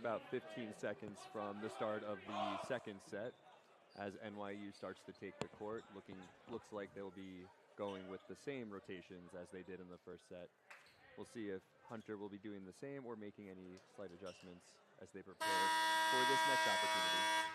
about 15 seconds from the start of the second set as NYU starts to take the court. Looks like they'll be going with the same rotations as they did in the first set. We'll see if Hunter will be doing the same or making any slight adjustments as they prepare for this next opportunity.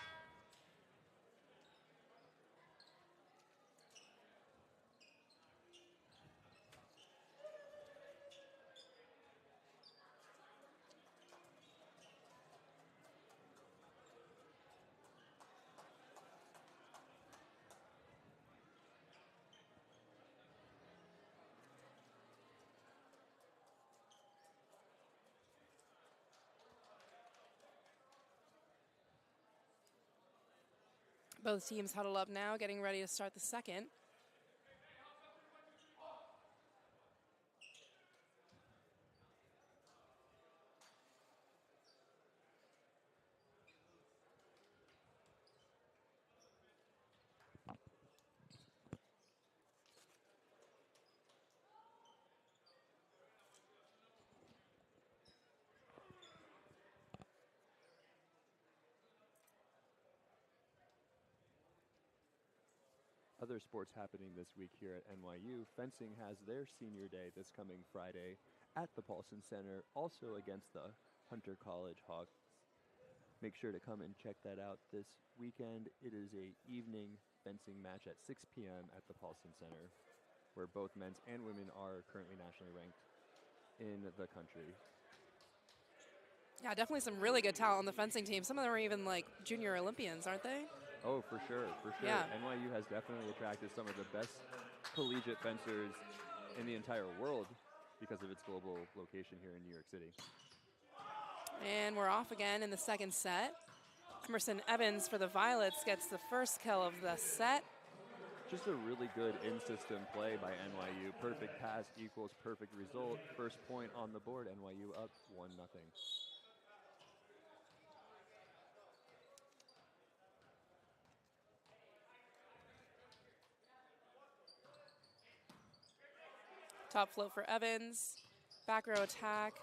Both teams huddle up now, getting ready to start the second. Other sports happening this week here at NYU. Fencing has their senior day this coming Friday at the Paulson Center, also against the Hunter College Hawks. Make sure to come and check that out this weekend. It is a evening fencing match at 6 p.m. at the Paulson Center, where both men's and women are currently nationally ranked in the country. Yeah, definitely some really good talent on the fencing team. Some of them are even like junior Olympians, aren't they? Oh, for sure, for sure. Yeah. NYU has definitely attracted some of the best collegiate fencers in the entire world because of its global location here in New York City. And we're off again in the second set. Emerson Evans for the Violets gets the first kill of the set. Just a really good in-system play by NYU. Perfect pass equals perfect result. First point on the board, NYU up 1-0. Top float for Evans. Back row attack.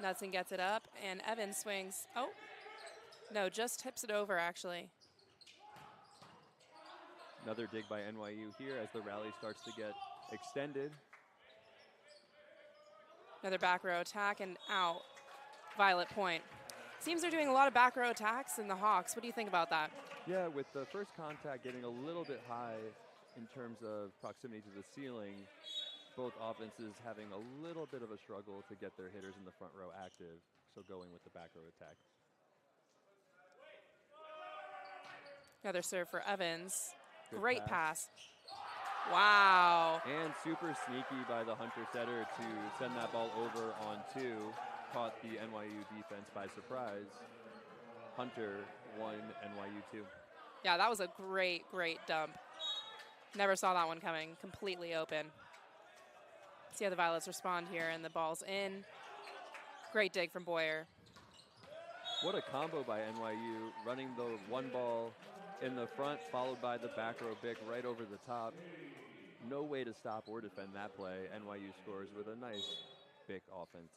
Knudsen gets it up, and Evans swings. Oh, no, just tips it over, actually. Another dig by NYU here as the rally starts to get extended. Another back row attack, and out. Violet point. Seems they're doing a lot of back row attacks in the Hawks. What do you think about that? Yeah, with the first contact getting a little bit high in terms of proximity to the ceiling, both offenses having a little bit of a struggle to get their hitters in the front row active, so going with the back row attack. Another serve for Evans. Good Great pass. Wow. And super sneaky by the Hunter setter to send that ball over on two. Caught the NYU defense by surprise. Hunter 1, NYU 2. Yeah, that was a great, great dump. Never saw that one coming. Completely open. See how the Violets respond here, and the ball's in. Great dig from Boyer. What a combo by NYU, running the one ball in the front, followed by the back row pick right over the top. No way to stop or defend that play. NYU scores with a nice big offense.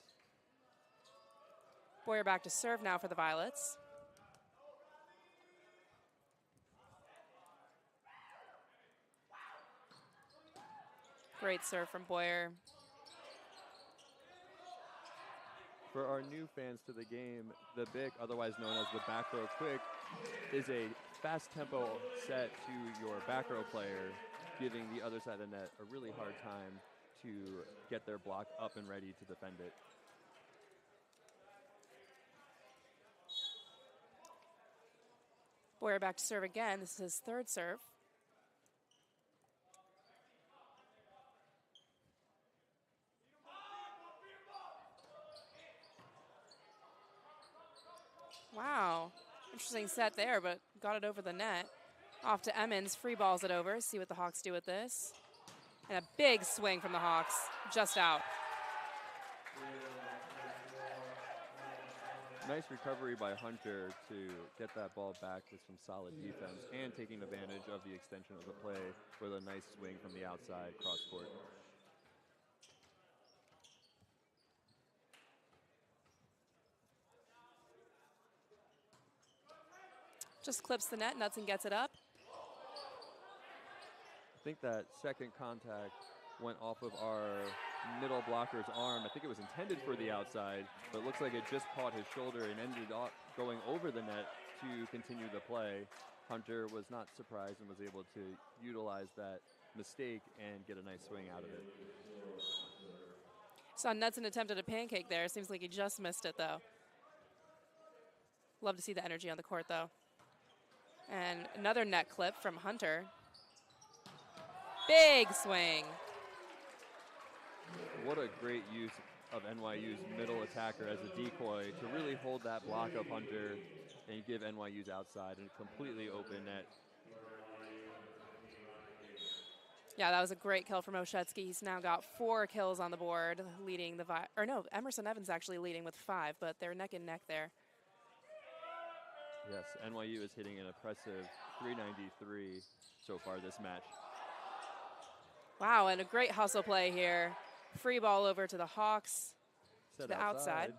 Boyer back to serve now for the Violets. Great serve from Boyer. For our new fans to the game, the BIC, otherwise known as the back row quick, is a fast tempo set to your back row player, giving the other side of the net a really hard time to get their block up and ready to defend it. Boyer back to serve again. This is his third serve. Wow. Interesting set there, but got it over the net. Off to Emmons, free balls it over. See what the Hawks do with this. And a big swing from the Hawks, just out. Nice recovery by Hunter to get that ball back with some solid defense and taking advantage of the extension of the play with a nice swing from the outside cross court. Just clips the net. Knudsen gets it up. I think that second contact went off of our middle blocker's arm. I think it was intended for the outside, but it looks like it just caught his shoulder and ended up going over the net to continue the play. Hunter was not surprised and was able to utilize that mistake and get a nice swing out of it. Saw Knudsen attempted a pancake there. Seems like he just missed it, though. Love to see the energy on the court, though. And another net clip from Hunter. Big swing. What a great use of NYU's middle attacker as a decoy to really hold that block of Hunter and give NYU's outside and completely open net. Yeah, that was a great kill from Oshetsky. He's now got 4 kills on the board, leading the Emerson Evans actually leading with 5, but they're neck and neck there. Yes, NYU is hitting an impressive 393 so far this match. Wow, and a great hustle play here. Free ball over to the Hawks, to the outside.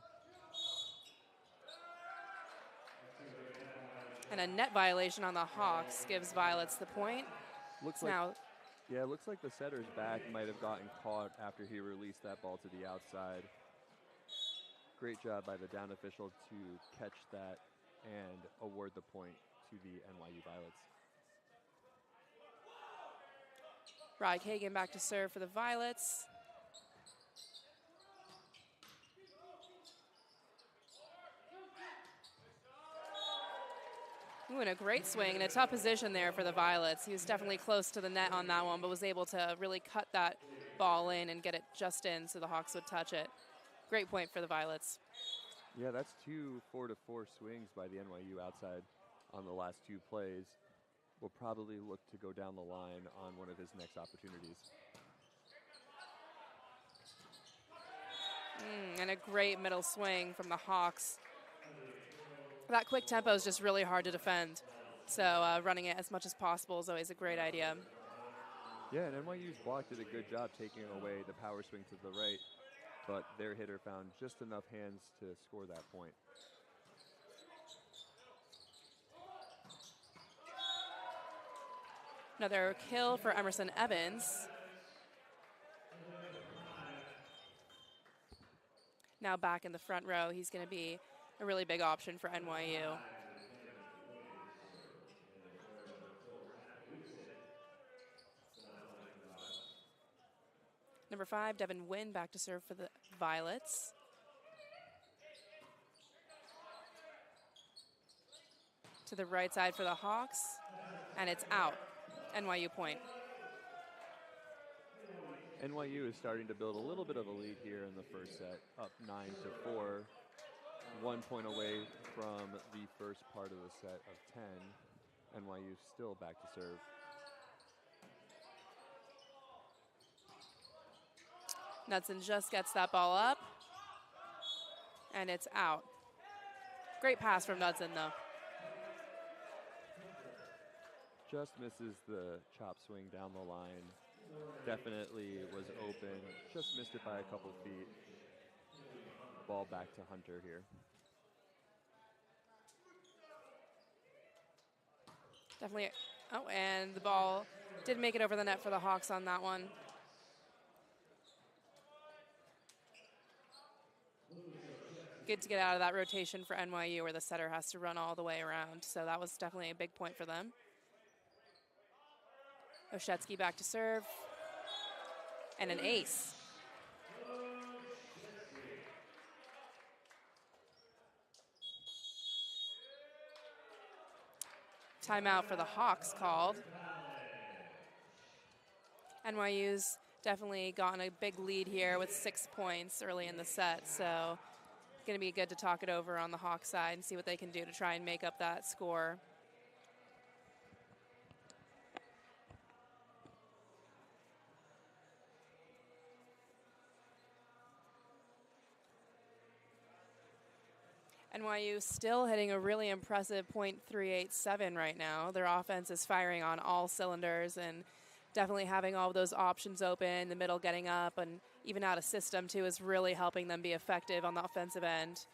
And a net violation on the Hawks gives Violets the point. Looks like the setter's back might have gotten caught after he released that ball to the outside. Great job by the down official to catch that and award the point to the NYU Violets. Rod Kagan back to serve for the Violets. Ooh, and a great swing and a tough position there for the Violets. He was definitely close to the net on that one, but was able to really cut that ball in and get it just in so the Hawks would touch it. Great point for the Violets. Yeah, that's 2 4-4 swings by the NYU outside on the last 2 plays. Will probably look to go down the line on one of his next opportunities. And a great middle swing from the Hawks. That quick tempo is just really hard to defend. So running it as much as possible is always a great idea. Yeah, and NYU's block did a good job taking away the power swing to the right, but their hitter found just enough hands to score that point. Another kill for Emerson Evans. Now back in the front row, he's going to be a really big option for NYU. Number 5, Devin Wynn back to serve for the Violets. To the right side for the Hawks, and it's out. NYU point. NYU is starting to build a little bit of a lead here in the first set, up 9-4. 1 point away from the first part of the set of 10. NYU still back to serve. Knudsen just gets that ball up, and it's out. Great pass from Knudsen, though. Just misses the chop swing down the line. Definitely was open. Just missed it by a couple feet. Ball back to Hunter here. Definitely. Oh, and the ball did make it over the net for the Hawks on that one. Good to get out of that rotation for NYU where the setter has to run all the way around. So that was definitely a big point for them. Oshetsky back to serve. And an ace. Timeout for the Hawks called. NYU's definitely gotten a big lead here with 6 points early in the set. So going to be good to talk it over on the Hawks side and see what they can do to try and make up that score. NYU still hitting a really impressive .387 right now. Their offense is firing on all cylinders and definitely having all of those options open, the middle getting up, and even out of system too is really helping them be effective on the offensive end.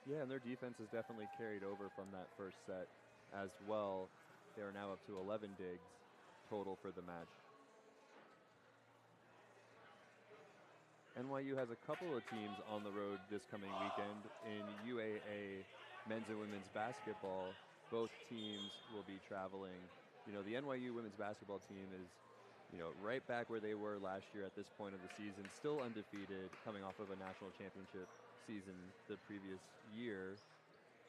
Yeah, and their defense has definitely carried over from that first set as well. They are now up to 11 digs total for the match. NYU has a couple of teams on the road this coming weekend. In UAA men's and women's basketball, both teams will be traveling. You know, the NYU women's basketball team is, you know, right back where they were last year at this point of the season, still undefeated, coming off of a national championship season the previous year.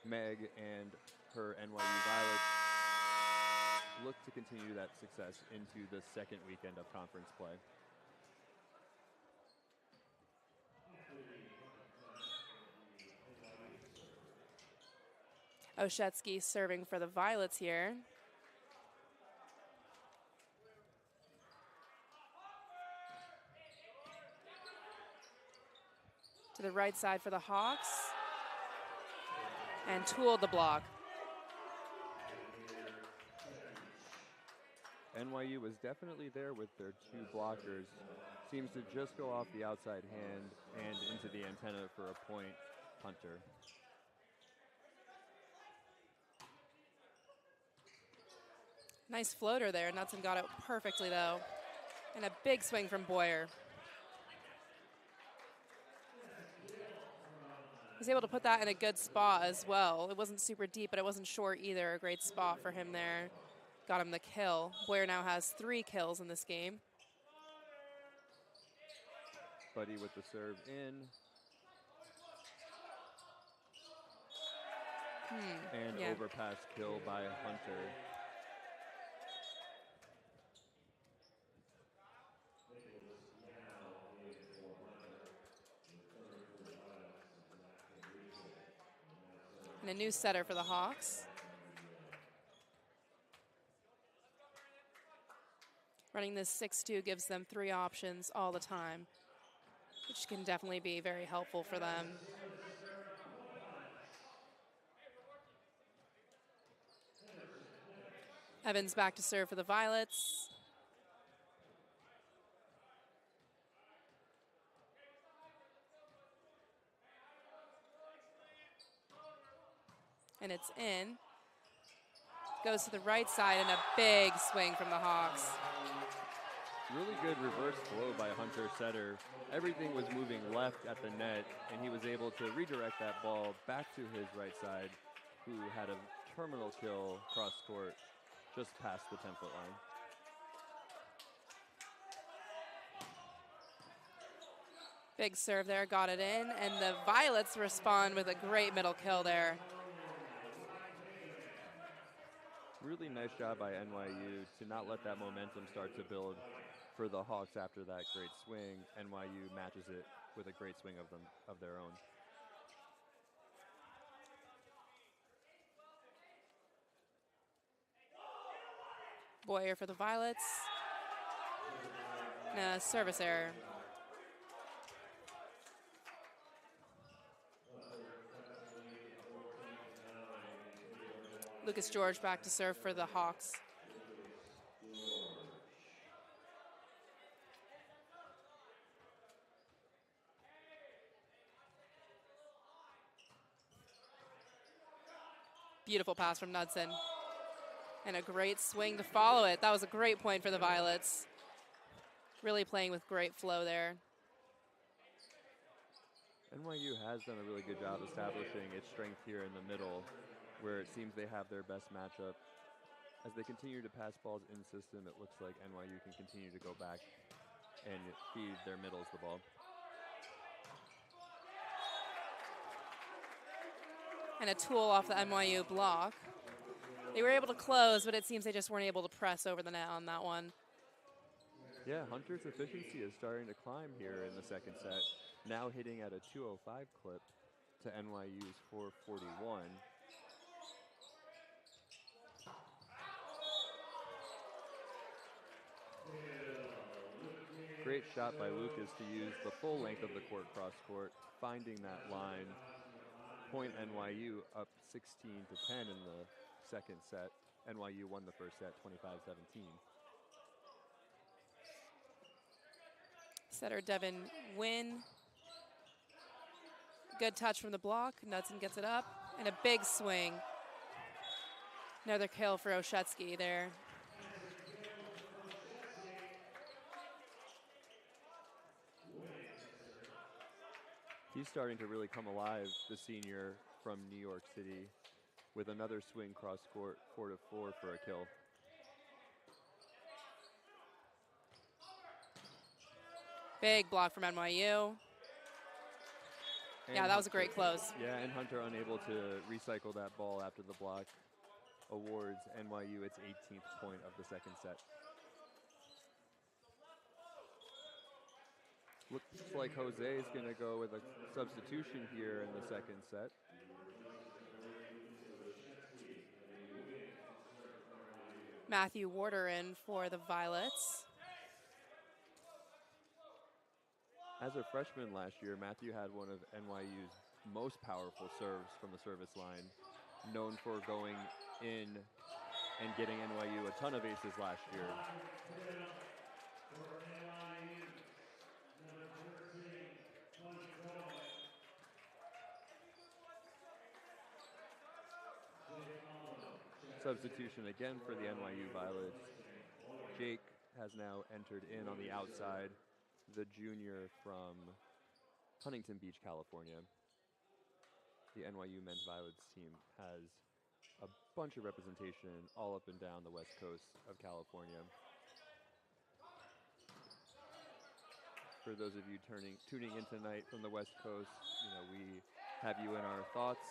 Meg and her NYU Violets look to continue that success into the second weekend of conference play. Oshetsky serving for the Violets here. To the right side for the Hawks. And tooled the block. NYU was definitely there with their two blockers. Seems to just go off the outside hand and into the antenna for a point, Hunter. Nice floater there. Knudsen got it perfectly, though. And a big swing from Boyer. Was able to put that in a good spot as well. It wasn't super deep, but it wasn't short either. A great spot for him there. Got him the kill. Boyer now has 3 kills in this game. Buddy with the serve in. And overpass kill by Hunter. And a new setter for the Hawks. Running this 6-2 gives them 3 options all the time, which can definitely be very helpful for them. Evans back to serve for the Violets. And it's in. Goes to the right side and a big swing from the Hawks. Really good reverse flow by Hunter setter. Everything was moving left at the net, and he was able to redirect that ball back to his right side, who had a terminal kill cross court just past the 10-foot line. Big serve there, got it in, and the Violets respond with a great middle kill there. Really nice job by NYU to not let that momentum start to build for the Hawks after that great swing. NYU matches it with a great swing of their own. Boyer for the Violets. And a service error. Lucas George back to serve for the Hawks. Beautiful pass from Knudsen. And a great swing to follow it. That was a great point for the Violets. Really playing with great flow there. NYU has done a really good job establishing its strength here in the middle, where it seems they have their best matchup. As they continue to pass balls in system, it looks like NYU can continue to go back and feed their middles the ball. And a tool off the NYU block. They were able to close, but it seems they just weren't able to press over the net on that one. Yeah, Hunter's efficiency is starting to climb here in the second set. Now hitting at a 205 clip to NYU's 441. Great shot by Lucas to use the full length of the court cross court, finding that line. Point NYU up 16 to 10 in the second set. NYU won the first set 25-17. Setter Devin Wynn. Good touch from the block. Knudsen gets it up. And a big swing. Another kill for Oshetsky there. He's starting to really come alive, the senior from New York City, with another swing cross court, 4-4 for a kill. Big block from NYU. And yeah, that was a great close. Yeah, and Hunter unable to recycle that ball after the block. Awards NYU its 18th point of the second set. Looks like Jose is going to go with a substitution here in the second set. Matthew Warder in for the Violets. As a freshman last year, Matthew had one of NYU's most powerful serves from the service line, known for going in and getting NYU a ton of aces last year. Substitution again for the NYU Violets. Jake has now entered in on the outside, the junior from Huntington Beach, California. The NYU men's Violets team has a bunch of representation all up and down the west coast of California. For those of you tuning in tonight from the west coast, we have you in our thoughts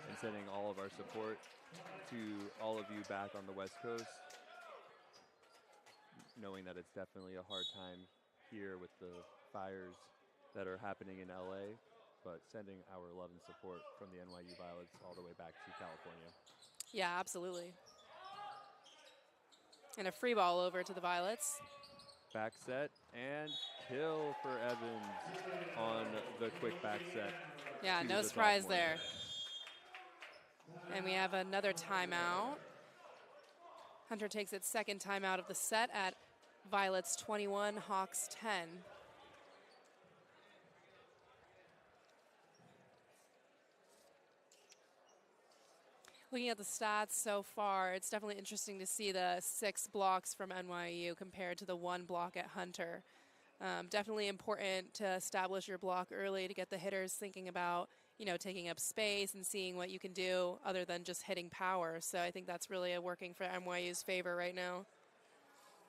and sending all of our support to all of you back on the west coast, knowing that it's definitely a hard time here with the fires that are happening in LA, but sending our love and support from the NYU Violets all the way back to California. Yeah, absolutely. And a free ball over to the Violets. Back set and kill for Evans on the quick back set. Yeah, no surprise there. And we have another timeout. Hunter takes its second timeout of the set at Violets 21, Hawks 10. Looking at the stats so far, it's definitely interesting to see the 6 blocks from NYU compared to the 1 block at Hunter. Definitely important to establish your block early to get the hitters thinking about, taking up space and seeing what you can do other than just hitting power. So I think that's really working for NYU's favor right now.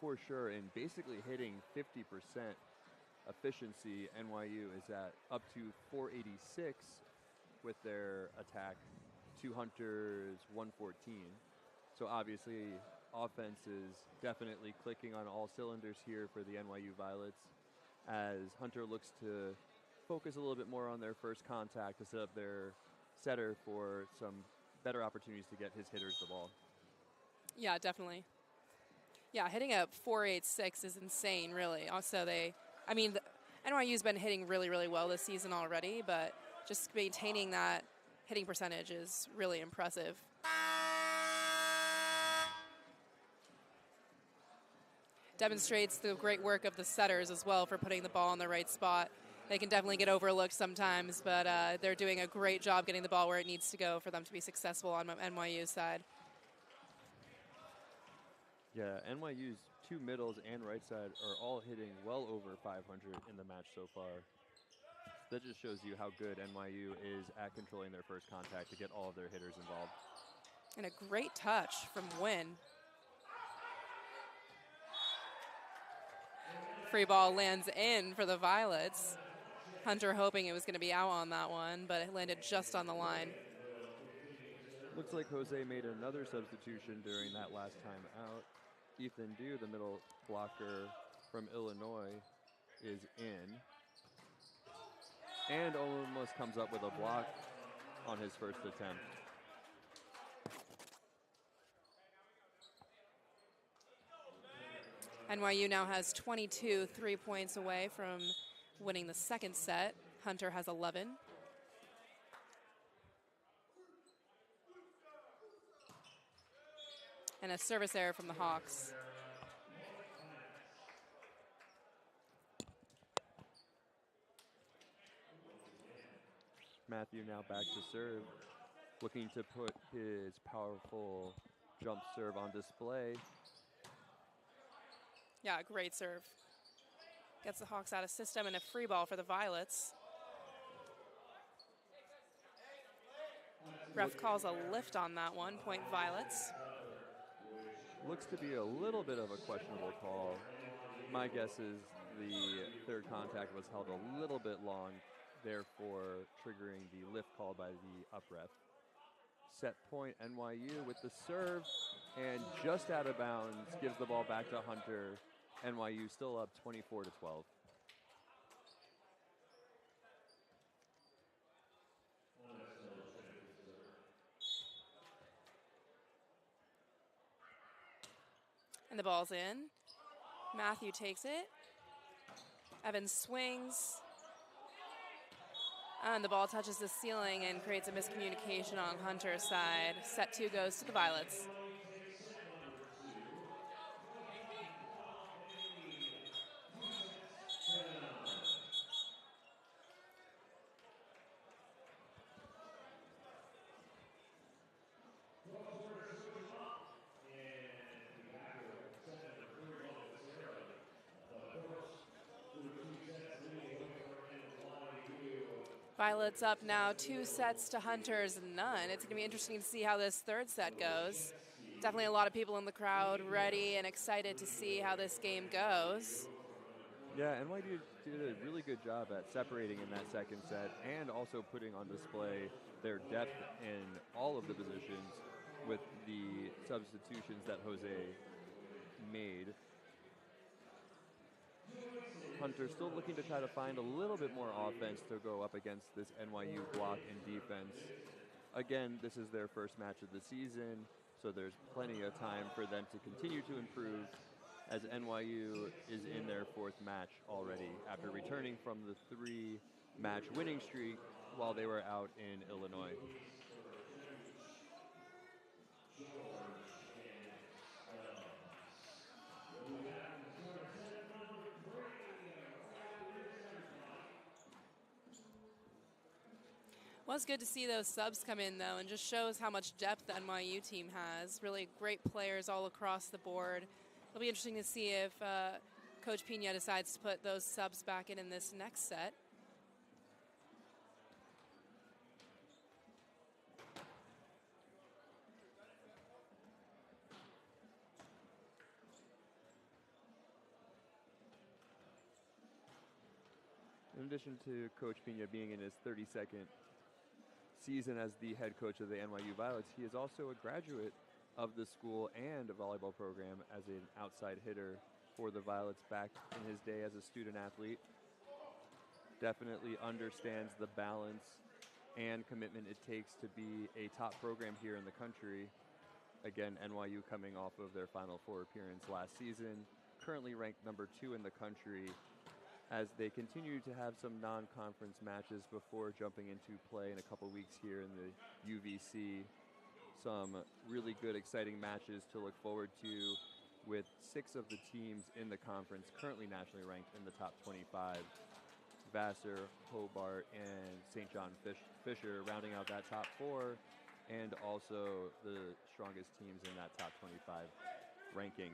For sure, and basically hitting 50% efficiency. NYU is at up to 486 with their attack to Hunter's 114. So obviously offense is definitely clicking on all cylinders here for the NYU Violets as Hunter looks to focus a little bit more on their first contact to set up their setter for some better opportunities to get his hitters the ball. Yeah, definitely. Yeah, hitting a 4.86 is insane, really. Also, NYU's been hitting really, really well this season already, but just maintaining that hitting percentage is really impressive. Demonstrates the great work of the setters as well for putting the ball in the right spot. They can definitely get overlooked sometimes, but they're doing a great job getting the ball where it needs to go for them to be successful on NYU's side. Yeah, NYU's 2 middles and right side are all hitting well over 500 in the match so far. That just shows you how good NYU is at controlling their first contact to get all of their hitters involved. And a great touch from Wynn. Free ball lands in for the Violets. Hunter hoping it was going to be out on that one, but it landed just on the line. Looks like Jose made another substitution during that last time out. Ethan Dew, the middle blocker from Illinois, is in. And almost comes up with a block on his first attempt. NYU now has 22 3-points away from winning the second set. Hunter has 11. And a service error from the Hawks. Matthew now back to serve, looking to put his powerful jump serve on display. Yeah, great serve. Gets the Hawks out of system and a free ball for the Violets. Ref calls a lift on that one, point Violets. Looks to be a little bit of a questionable call. My guess is the third contact was held a little bit long, therefore triggering the lift call by the up ref. Set point NYU with the serve, and just out of bounds, gives the ball back to Hunter. NYU still up 24-12. And the ball's in. Matthew takes it. Evans swings. And the ball touches the ceiling and creates a miscommunication on Hunter's side. Set 2 goes to the Violets. Violets up now 2 sets to Hunter's none. It's going to be interesting to see how this third set goes. Definitely a lot of people in the crowd ready and excited to see how this game goes. Yeah, NYU did a really good job at separating in that second set and also putting on display their depth in all of the positions with the substitutions that Jose made. Hunter still looking to try to find a little bit more offense to go up against this NYU block and defense. Again, this is their first match of the season, so there's plenty of time for them to continue to improve as NYU is in their fourth match already after returning from the 3-match winning streak while they were out in Illinois. Well, it's good to see those subs come in, though, and just shows how much depth the NYU team has. Really great players all across the board. It'll be interesting to see if Coach Pina decides to put those subs back in this next set. In addition to Coach Pina being in his 32nd season as the head coach of the NYU Violets, he is also a graduate of the school and a volleyball program as an outside hitter for the Violets back in his day as a student athlete. Definitely understands the balance and commitment it takes to be a top program here in the country. Again, NYU coming off of their Final Four appearance last season, currently ranked number 2 in the country, as they continue to have some non-conference matches before jumping into play in a couple weeks here in the UVC. Some really good, exciting matches to look forward to with 6 of the teams in the conference currently nationally ranked in the top 25. Vassar, Hobart, and St. John Fisher rounding out that top 4, and also the strongest teams in that top 25 ranking.